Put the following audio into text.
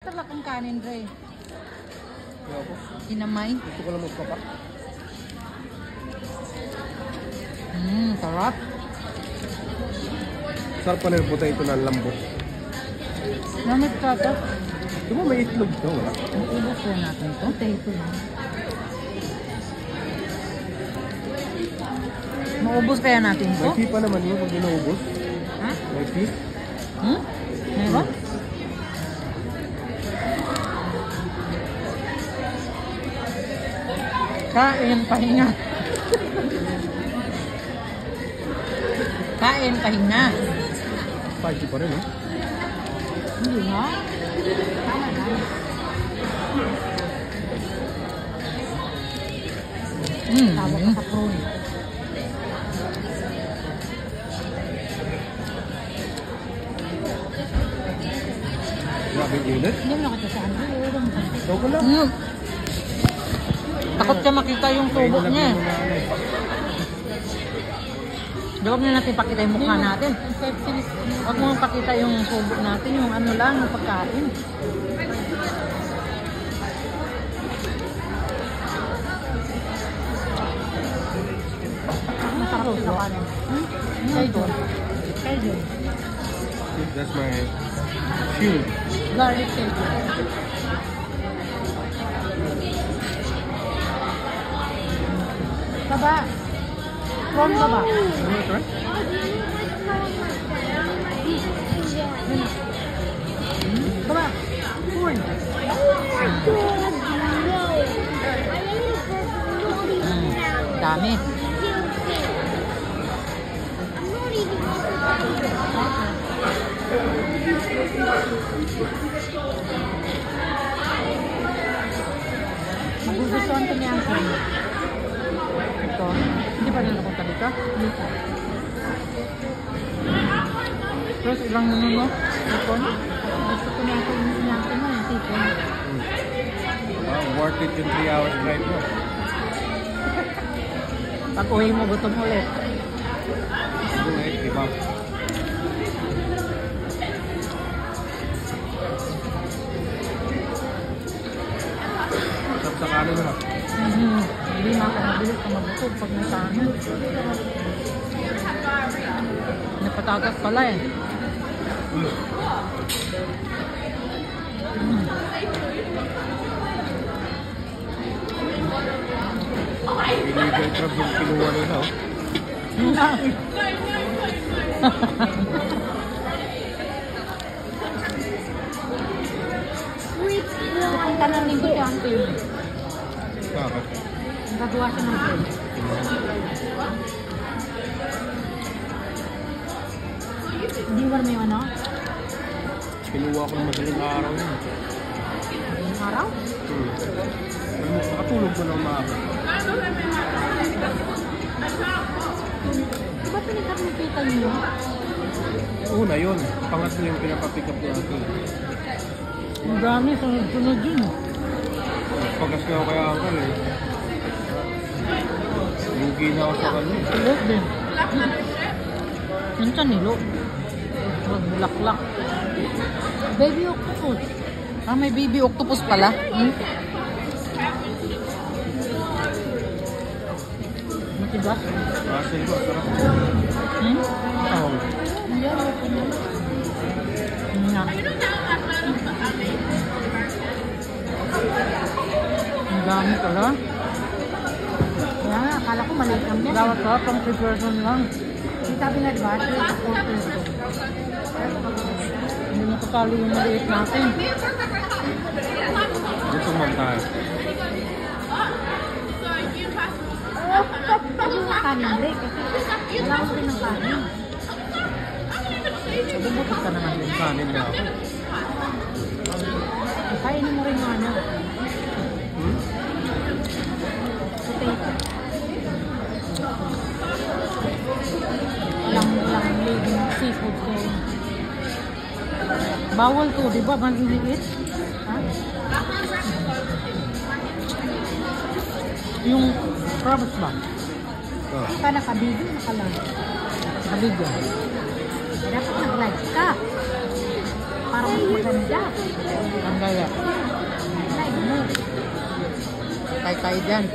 Masarap ang kanin, Dre. Kaya ako. Kinamay. Gusto ko lang magpapak. Sarap. Sarap pa na yung potato na lambot. Namit ka ito. Di ba may itlog ito? Wala? Maubos po natin ito. Potato lang. Maubos kaya natin ito? May fee pa naman yun pag ginaubos. Ha? May fee? Meron? Kain, pahinga. Kain, pahinga. Spicy pa rin, eh. Hindi nga. Tama lang. Tawag ka sa prawn. Grabe yung init. Hindi mo nakita sa ano. Ito ko lang. Takot ka makita yung tubo niya. Huwag na natin pakita yung mukha natin. Huwag mo pakita yung tubo natin. Yung ano lang, yung pagkain. Masarap sila kanin. Kayo doon. Kayo doon. That's my shoe. Garlic cake. Baba. Prawn baba. Ano ito, eh? Baba. Prawn. Dami. Magugustuhan ko niya ang cream. Ito. Hindi pa rin napunta dito? Hindi pa. Terus ilang minuto? Sipon? Gusto ko niya ang cream niya yung sipon. Worth it yung 3 hours drive mo. Pag uwi mo, gutom ulit. Ito eh, iba. Masarap sa kanin na. Hindi na ako mabilis na mabusog pag may kanin. Napatagas pala eh. Illegal crab yung kinuha nila, oh. Punta ng linggo si Uncle. Bakit? Nagagawa siya ng bread. Hindi mo may ano? Kinuha ko ng madaling araw yun. Ngayong araw? Nakatulog ko ng maaga. Diba pinagkakita niyo? Una yun. Pangatlo yung pinapapick up niya ako. Ang dami, sunod-sunod yun. Pagas nga ako kaya uncle eh. Lugi na ako sa kanya. Tulog din. Minsan nilo. Magbulaklak. Baby octopus. Ah, may baby octopus pala. Matigas? Russell ko, sarap. Oo. Nga. Ang dami pala. Kaya nga, akala ko maliit lang yan. Dapat ka, pang 3 person lang. Sabi nga diba, 3 to 4 person. Hindi mo kasali yung maliit natin. Gusto mo tayo. Sabi nga kanin break kasi wala ko rin ng kanin. Bumutot ka naman yung kanin na ako. Kainin mo rin yung ano. Potato. Lang living seafood ko. Bawal to, di ba? Maliliit. Ha? Yung crabs ba? Oh. Ka nakabidyo, nakalang. Nakabidyo. Dapat nag-like ka. Para parang mas maganda. Ang gala. Like mo. Tay-tay dyan.